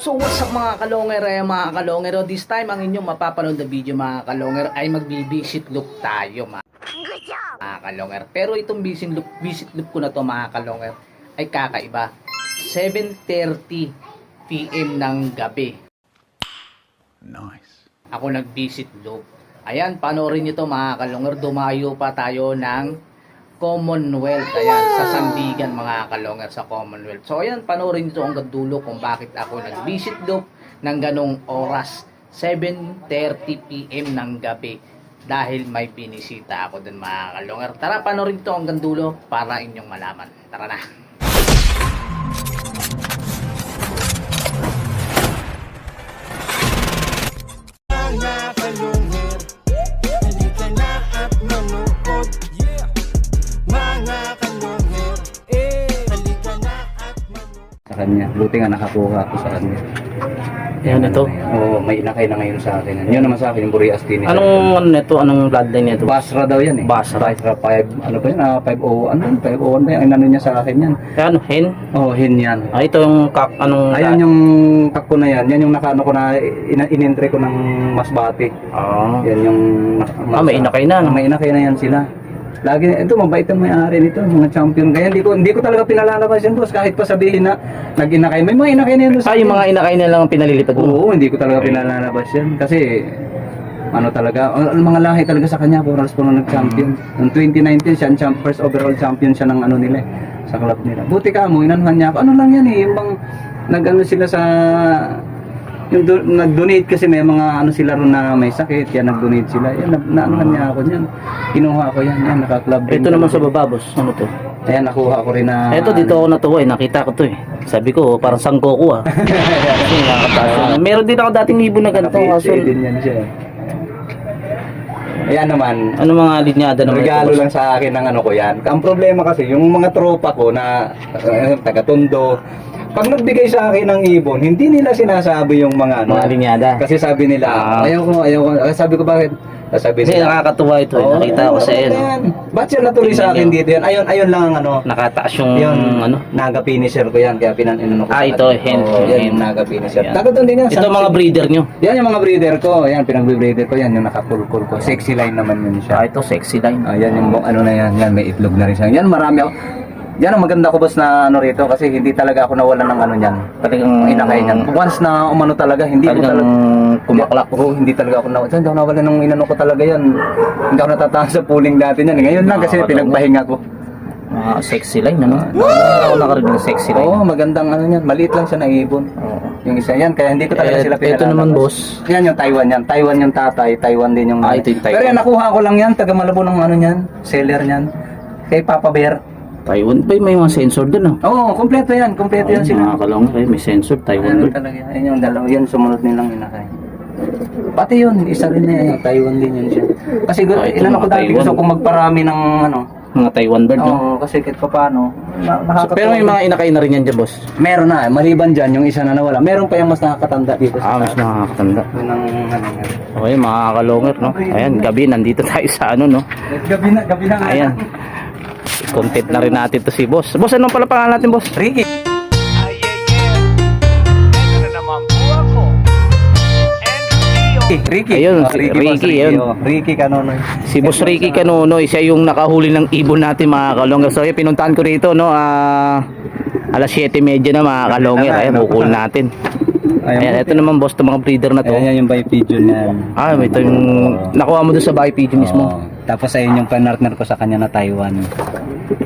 So what's up mga kalonger mga kalonger, this time ang inyong mapapanood na video mga kalonger ay magbi-visit loop tayo mga kalonger. Pero itong visit loop ko na to mga kalonger ay kakaiba. 7:30 PM ng gabi. Nice. Ako nag-visit loop. Ayan, panoorin nyo to mga kalonger, dumayo pa tayo ng Commonwealth, ayan, sa Sandigan mga kalonger, sa Commonwealth. So ayan, panoorin nyo hanggang dulo kung bakit ako nag-visit loop ng ganong oras, 7:30 PM ng gabi, dahil may binisita ako dun mga kalonger. Tara, panoorin nyo hanggang dulo para inyong malaman. Tara na. Sa kanya. Buti nga nakakuha ako sa kanya. Yan ito. Oo, may inakay na ngayon sa akin. Yun naman sa akin, yung Burias Tini. Anong ano nito? Anong bloodline nito? Basra daw yan eh. Basra. 5, ano ba yun? 501 ano? 501 ba yung ano niya sa akin yan? Ano, hen? Oo, hin yan. Ah, ito yung anong... Ayan yung kakko na yan. Yan yung nakano ko na in-entry ko ng Masbate. Ah. Yan yung... May inakay na. No? May inakay na yan sila. Lagi, ito mabait ang may-ari nito, mga champion. Kaya hindi ko talaga pinalalabas yan, boss. Kahit pa sabihin na nag-inakay. May mga inakay na yan. Yung mga inakay na lang ang pinalilipad mo? Oo, hindi ko talaga pinalalabas yan. Kasi, ano talaga, mga lahi talaga sa kanya, Boras po nung nag-champion. Noong 2019, siya, first overall champion siya ng ano nila, sa club nila. Buti ka mo, inanuhan niya ako. Ano lang yan eh, yung bang, nag-ano sila sa... Yung nag-donate kasi may mga ano sila ron na may sakit, yan nag-donate sila. Yan naanuhan niya ako niyan. Kinuha ko yan, naka-club din. Ito naman sa baba, boss. Ano to? Ayan, nakuha ko rin na... Ito, dito ako natuwa eh. Nakita ko to eh. Sabi ko, parang Sangoku ah. Kasi nakataas. Meron din ako dating ibon na ganito. Kaso, din yan siya. Ayan naman. ano mga linyada naman Regalo ito, boss? lang sa akin ng ano ko yan. Ang problema kasi, yung mga tropa ko na taga-Tondo, pag nagbigay sa akin ng ibon, hindi nila sinasabi yung mga ano. Mga linyada. Kasi sabi nila, ayaw ko. Sabi ko bakit? Sabi Kasi nila, nakakatuwa ito eh. Nakita ko sa iyo. ba't siya natuloy sa akin dito yan? Ayun lang ang ano. Nakataas yung Yun, ano. naga finisher ko yan, kaya pinanino ko. Ah, ito, hen. Yan yung naga finisher. Yan. Taga din yan. Ito mga breeder nyo. Yan yung mga breeder ko. Yan, pinag-breeder ko yan, yung naka-full ko. Sexy line naman yun siya. Ah, ito sexy line. Yan yung ano na yan. Yan, may itlog na rin siya. Yan, marami ako. Yan ang maganda ko boss na ano rito kasi hindi talaga ako nawalan ng ano niyan. Talagang Inakay niyan. Once na umano talaga, hindi ko talagang talaga kumaklak. Oo, hindi talaga ako nawalan. Hindi ako nawalan ng inano ko talaga yan. Hindi ako natataas sa pooling dati niyan. Ngayon lang kasi pinagpahinga ko. Sexy line, ano? Ako nakarinig ng sexy line. Oo, magandang ano niyan. Maliit lang siya na ibon. Yung isa yan, kaya hindi ko talaga sila Ito naman, boss. Yan yung Taiwan yan. Taiwan yung tatay, Taiwan din yung... Ito yung Taiwan. Pero yan, nakuha ko lang yan. Taga Malabo ng ano niyan. Seller niyan. Kay Papa Bear. Taiwan ba may mga sensor dun, no? Oo, kompleto yan. Kompleto yan sila. Mga kalong, may sensor. Taiwan Ano bird. talaga yan. Yan yung dalawa. Yan, sumunod nilang inakay. Pati yun, isa rin niya. Taiwan din yun siya. Kasi Ito ilan mga ako dati Taiwan. gusto kong magparami ng ano. Mga Taiwan bird, no? Oo, kasi kahit pa paano. Pero may mga inakay na rin yan dyan, boss. Meron na. Maliban dyan, yung isa na nawala. Meron pa yung mas nakakatanda dito. Mas nakakatanda. Yun ang ano yan. Okay, mga kalonger, no? Ayan, gabi, nandito tayo sa ano, no? Gabi na. Ayan. Content na rin natin to si boss. Boss, anong pala pangalan natin, boss? Ricky. Ricky. Ayun, Oh, si boss, Ricky, yun. oh. Ricky Canonoy. Si Boss Ricky Canunoy, siya yung nakahuli ng ibon natin mga kalongger. So, pinuntahan ko rito, no? Alas 7:30 na mga kalongger. Ayan, ukul natin. Ayan, ito naman boss, itong mga breeder na to. Ayan yung by pigeon yan. Ito yung nakuha mo doon sa bahay pigeon mismo. Oo. Tapos ayun yung partner ko sa kanya na Taiwan.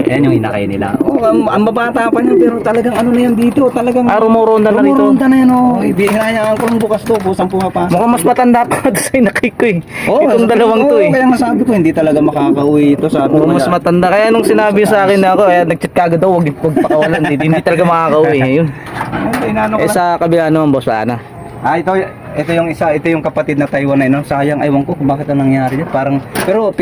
Ayan yung inakay nila. Oh, ang babata pa niya pero talagang ano na yan dito. Talagang Rumuronda na rito. Rumuronda na yan oh. Hinayaan ko ng bukas to. Busang pumapasok. Mukhang mas matanda pa doon sa inakay ko eh. Oh, Itong dalawang to eh. Kaya masabi ko hindi talaga makakauwi ito sa Mukhang mas matanda. Kaya nung sinabi sa akin na ako, nag-chat kagad daw, huwag pagpakawalan. Hindi talaga makakauwi. Ayun. Sa kabila naman boss, na. Ito yung isa, ito yung kapatid na Taiwan na no. Sayang, ewan ko kung bakit ang nangyari dyan. Parang, pero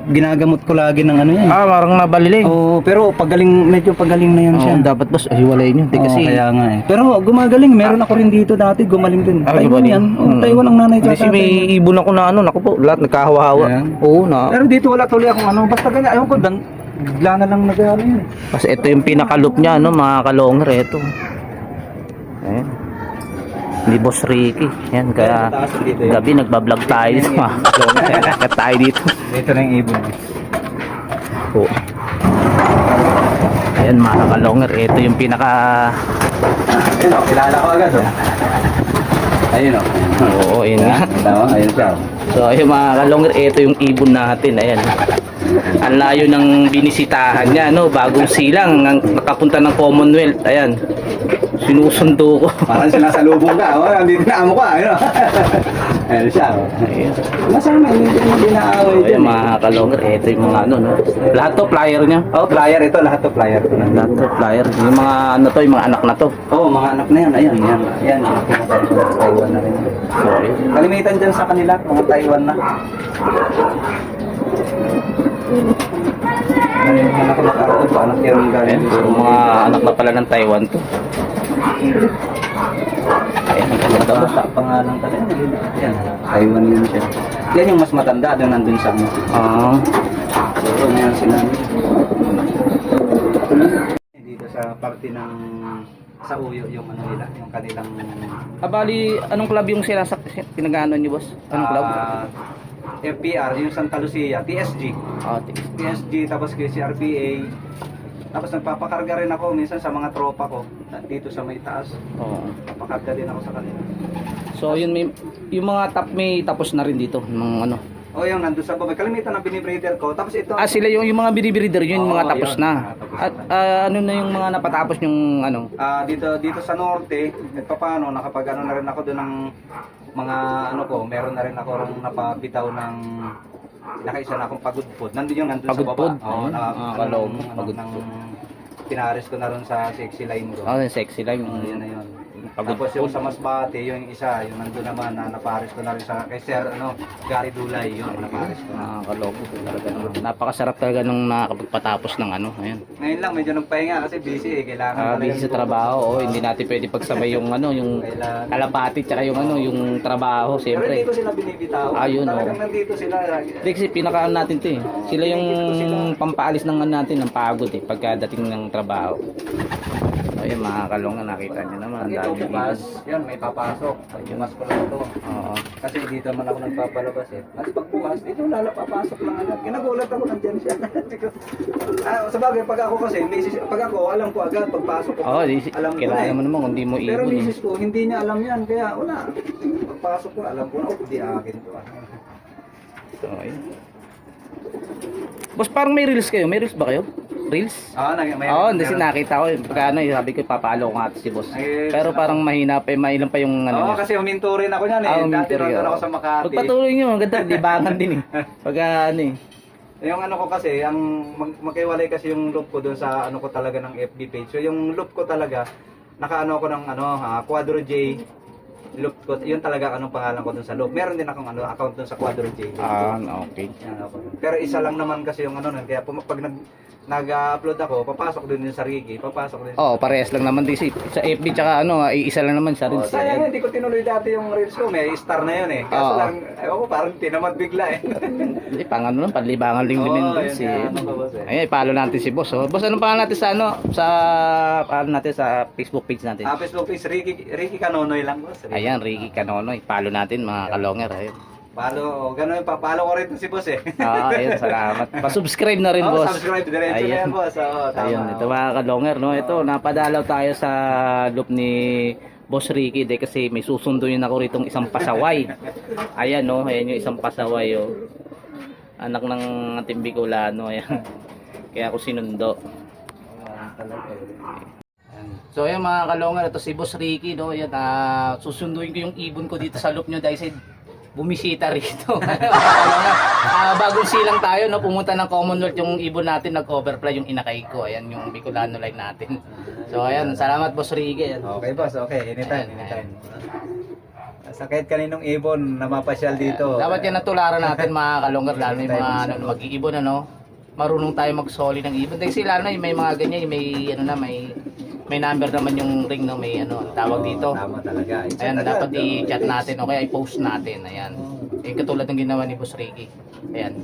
ginagamot ko lagi ng ano yan. Parang nabalili. Oo, pero medyo pagaling na yan siya. Dapat boss, hiwalay nyo. Kasi Kaya nga eh. Pero gumagaling, meron ako rin dito dati, gumaling din. Taiwan yan. Taiwan ang nanay ko. Kasi may ibon ako na ano, naku po, lahat nagkahawa-hawa. Ayan. Oo na. Pero dito wala tuloy akong ano, basta ganyan, ewan ko, bigla na lang nag-ano yun. Kasi ito yung pinaka-loop niya, no, mga kalonger, ito. Ayan. ni Boss Ricky. Yan, kaya Taas dito yun. gabi nagbablog tayo dito mga kalongger. Kaya tayo dito. Dito na yung ibon. Oo. Ayan mga kalongger, ito yung pinaka... Ayun o, kilala ko agad o. Ayun o. Oo, yun nga. Tama, ayun siya. So ayun mga kalongger, ito yung ibon natin. Ayan. Ang layo ng binisitahan niya, no? Bagong silang, nakapunta ng Commonwealth. Ayan. Sinusundo ko. Parang sinasalubong ka. O, nandito na amo ka. Ayun o. Ayun siya o. Ayan. Masama, hindi na dinaaway So, dyan. yung mga kalongger, ito yung mga ano, no? Lahat to flyer niya. Oh, flyer ito. Lahat to flyer ito. Lahat to flyer. Yung mga ano to, yung mga anak na to. Oo, mga anak na yan. Ayan, yan. Ayan, Taiwan na rin. So, ayun. Kalimitan dyan sa kanila, mga Taiwan na. Ayun, anak na ito. Anak yung galing. So, mga anak na pala ng Taiwan to. Ayan, ang ganda to. Sa pangalan talaga. Yan, Taiwan yun siya. Yan yung mas matanda doon nandun sa ano. Ah, So, yan sila. Dito sa parte ng sa Uyo yung ano nila, yung kanilang bali, anong club yung sila sa pinag-ano niyo, boss? Anong club? FPR, yung Santa Lucia, TSG. Ah, TSG, tapos KCRPA. Tapos nagpapakarga rin ako minsan sa mga tropa ko dito sa may taas. oo. Papakarga din ako sa kanila. So, yun, may, yung mga top may tapos na rin dito. Yung ano. O yung nandun sa baba, kalimitan ng binibreeder ko. Tapos ito, Ah, sila yung mga binibreeder, yun yung Oo, mga tapos yun. na. Tapos At ano na yung mga napatapos yung ano? dito sa norte, kahit paano, nakapag ano na rin ako doon ng mga ano ko, meron na rin ako rin napabitaw ng nakaisa na akong pagudpod. Nandun yung nandun Pagudpod? sa baba. Oo, Ayun. Kaloob, pagudpod. ng pinares ko na rin sa sexy line ko. Oh, yung sexy line. Yun na yun. Pagudpod. Tapos yung sa Masbate, yung isa, yung nandun naman na napares ko na rin sa kay Sir Gary Dulay, yun napares ko na. Nakakalobo talaga naman. Napakasarap talaga nung nakakapagpatapos ng ano. Ayan. Ngayon lang medyo nagpahinga kasi busy eh, kailangan talaga Busy sa trabaho. Oh, hindi natin pwede pagsabay yung ano, yung Kailangan. kalapati tsaka yung ano, yung trabaho, Pero siyempre. hindi ko sila binibitaw. Ayun, Talagang oo. nandito sila. Hindi kasi pinakaan natin 'to eh. Sila yung pampaalis ng ano natin, ng pagod eh pagkadating ng trabaho. Ayun mga kalong na nakita niyo naman, ang Ito dami bukas, dito. yan may papasok. Bukas ko lang ito. Oo. Kasi dito man ako nagpapalabas eh. At pagbukas, dito papasok lang agad. Kinagulat ako nandyan siya. Sa bagay, pag ako kasi, pag ako, alam ko agad, pagpasok ko. Oh, alam ko kailangan na mo naman kung di mo Pero ibon eh. misis ko, hindi niya alam yan. Kaya wala. Pagpasok ko, alam ko na, oh, di akin to. So, ayun. Boss, parang may reels kayo. May reels ba kayo? Reels? May Oo, hindi nakita ko. Pagka ano, sabi ko papalo ko nga si boss. Ay, Pero parang mahina pa, mailan pa yung ano. Oo, niya. kasi huminto rin ako niyan eh. Dati uminterview, nandun ako oo. sa Makati. Pagpatuloy nyo, ang ganda, libangan din eh. Pagka ano eh. Yung ano ko kasi, ang magkaiwalay kasi yung loop ko doon sa ano ko talaga ng FB page. So yung loop ko talaga, nakaano ko ng Quadro J loop ko. Yun talaga anong pangalan ko doon sa loop. Meron din akong account doon sa Quadro J. Ah, okay. Yan ako. Pero isa lang naman kasi yung ano nun. Kaya pag nag-upload ako, papasok din yung sa Ricky, papasok din. Oo, parehas lang naman din sa FB tsaka ano, iisa lang naman sa reels. Sayang hindi ko tinuloy dati yung reels ko. May star na yun eh. Kaso Oo. lang, ewan ko, parang tinamad bigla eh. Hindi, pang ano lang, panlibangan din Oo, din yun din si. nga, ano ba, boss, eh? Ayun, ipalo natin si boss. Oh. Boss, anong pangalan natin sa ano? Paano natin sa Facebook page natin? Facebook is Ricky Canonoy lang boss. Ayan, Ricky Canonoy. Palo natin mga kalonger. Ayun. Follow, ganun, papalo ko rin si boss eh. Ah, ayun, salamat. Pa-subscribe na rin, Oo, boss. subscribe, diretso na yan boss. Oo, tama. Ayun, ito mga kalonger, no? Ito, napadalaw tayo sa loop ni Boss Ricky de kasi may susunduin ako ritong isang pasaway. Ayan, no? Ayan yung isang pasaway, oh. Anak ng ating Bicolano, ayan. Kaya ako sinundo. So ayan mga kalonger, ito si Boss Ricky, no? Ayan, susunduin ko yung ibon ko dito sa loop nyo dahil bumisita rito. Bagong silang tayo, no? Pumunta ng Commonwealth yung ibon natin, nag-overfly yung inakay ko. Ayan yung Bicolano line natin. So ayan, salamat Boss Ricky. Ayan. Okay boss, okay. Anytime, Ayan, anytime. Sakit kaninong ibon na mapasyal dito. Dapat yan natularan natin mga kalongger, lalo yung mga mag-iibon, ano? Marunong tayo mag-soli ng ibon. Dahil sila na may mga ganyan, may ano na, may number naman yung ring, no? May ano, tawag dito. Tama talaga. Ayan, dapat i-chat natin o kaya i-post natin. Ayan. Katulad ng ginawa ni Boss Ricky. Ayan.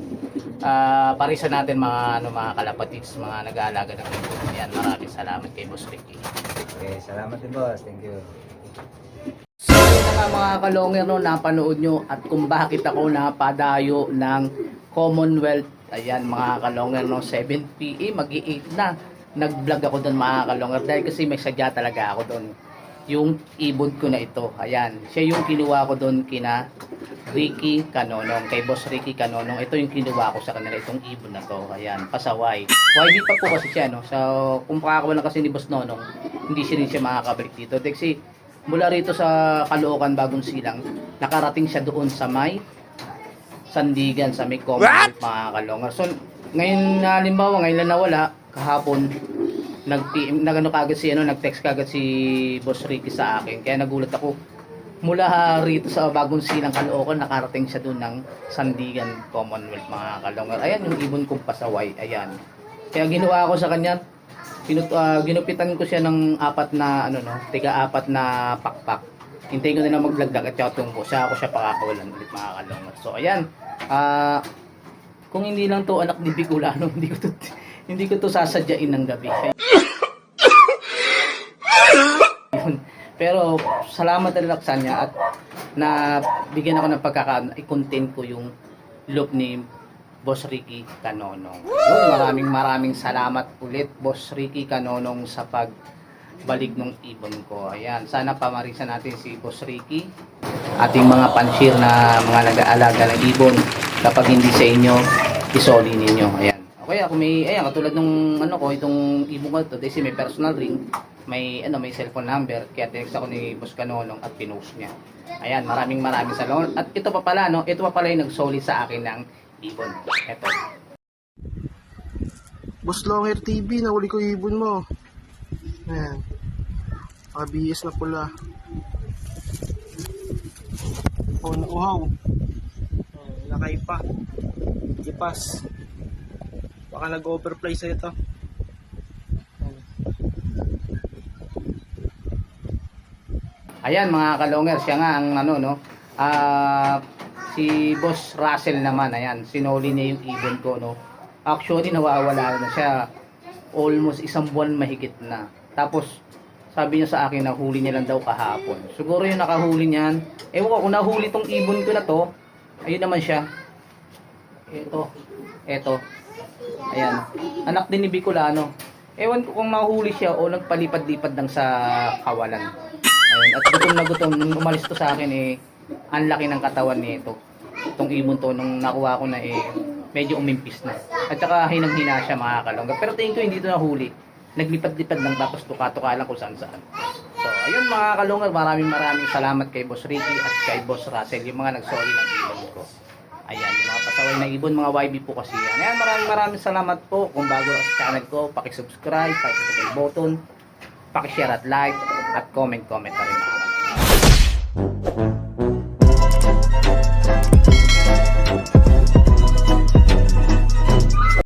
Parisa natin mga mga kalapatids, mga nag-aalaga ng ibon. Ayan, maraming salamat kay Boss Ricky. Okay, salamat din boss. Thank you. So, sana mga kalonger no, napanood nyo at kung bakit ako napadayo ng Commonwealth. Ayan mga kalonger no, 7 PM, mag-8 na. Nag-vlog ako doon mga kalonger dahil kasi may sadya talaga ako doon. Yung ibon ko na ito, ayan, siya yung kinuha ko doon kina Ricky Canonong, kay Boss Ricky Canonong. Ito yung kinuha ko sa kanila, itong ibon na to, ayan, pasaway. YB pa po kasi siya, no? So, kung pakakawalan kasi ni Boss Nonong, hindi siya rin siya makakabalik dito. Kasi, mula rito sa Caloocan, Bagong Silang, nakarating siya doon sa may Sandigan, sa may Commonwealth, mga kalongar. So, ngayon, halimbawa, ngayon lang nawala, kahapon, nag-ano kagad si nag-text kagad si Boss Ricky sa akin. Kaya nagulat ako. Mula rito sa Bagong Silang, Caloocan, nakarating siya doon ng Sandigan Commonwealth, mga kalongar. Ayan yung ibon kong pasaway. Ayan. Kaya ginawa ko sa kanya, ginupitan ko siya ng apat na tiga-apat na pakpak. Hintayin ko na lang maglagdag at tungko siya ako siya pakakawalan ulit, mga kalongar. So ayan. Kung hindi lang to anak ni Bicolano, hindi ko to sasadyain ng gabi. Pero salamat talaga sa kanya at na bigyan ako ng pagkakataon i-content ko yung loop ni Boss Ricky Canonong. Yun, maraming salamat ulit Boss Ricky Canonong sa pagbalik ng ibon ko. Ayan, sana pamarisan natin si Boss Ricky, ating mga panshir na mga nag-aalaga ng ibon. Kapag hindi sa inyo, isoli ninyo. Ayan. Okay, ako ayan, katulad nung itong ibon ko to, kasi may personal ring, may cellphone number, kaya text ako ni Boss Canonong at pinost niya. Ayan, maraming salamat. At ito pa pala yung nagsoli sa akin ng ibon. Ito. Boss Longer TV, nahuli ko yung ibon mo. Ayan. BS na pula. Nauhaw. Lakay pa. Ipas. Baka nag-overplay sa ito. Ayan mga kalonger, siya nga ang si Boss Russell naman, ayan, sinoli niya yung ibon ko, no. Actually nawawala na siya almost isang buwan mahigit na. Tapos sabi niya sa akin nahuli niya lang daw kahapon. Siguro yung nakahuli niyan, ewan ko kung nahuli tong ibon ko na to. Ayun naman siya. Ito. Ayan. Anak din ni Bicolano. Ewan ko kung mahuli siya o nagpalipad-lipad lang sa kawalan. Ayun. At gutom na gutom. Nung umalis to sa akin ang laki ng katawan nito. Itong ibon to nung nakuha ko na medyo umimpis na. At saka hinang-hina siya, mga kalongga. Pero tingin ko hindi ito nahuli. Naglipad-lipad lang tapos tuka-tuka lang kung saan-saan. So, ayun mga kalongga, maraming salamat kay Boss Ricky at kay Boss Russell, yung mga nagsoli ng ibon ko. Ayan, yung mga pasaway na ibon, mga YB po kasi yan. Ayan, maraming salamat po. Kung bago sa channel ko, paki-subscribe, paki-subscribe button, paki-share at like, at comment na rin.